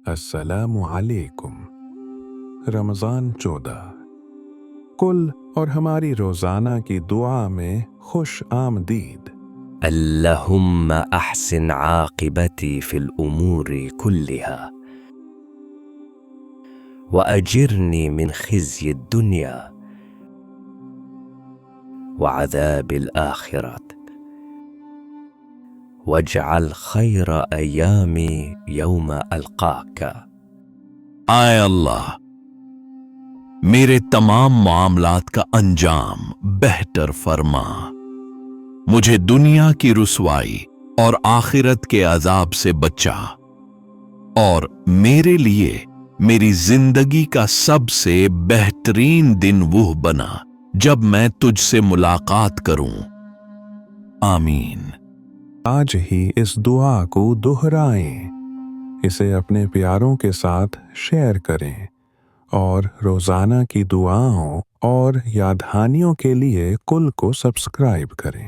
السلام علیکم۔ رمضان 14 کل اور ہماری روزانہ کی دعا میں خوش آمدید۔ اللهم أحسن عاقبتي في الأمور كلها وأجرني من خزي الدنيا وعذاب الآخرة واجعل خير أيامي يوم ألقاك۔ آئے اللہ میرے تمام معاملات کا انجام بہتر فرما، مجھے دنیا کی رسوائی اور آخرت کے عذاب سے بچا، اور میرے لیے میری زندگی کا سب سے بہترین دن وہ بنا جب میں تجھ سے ملاقات کروں، آمین۔ آج ہی اس دعا کو دہرائیں، اسے اپنے پیاروں کے ساتھ شیئر کریں اور روزانہ کی دعاؤں اور یادہانیوں کے لیے کل کو سبسکرائب کریں۔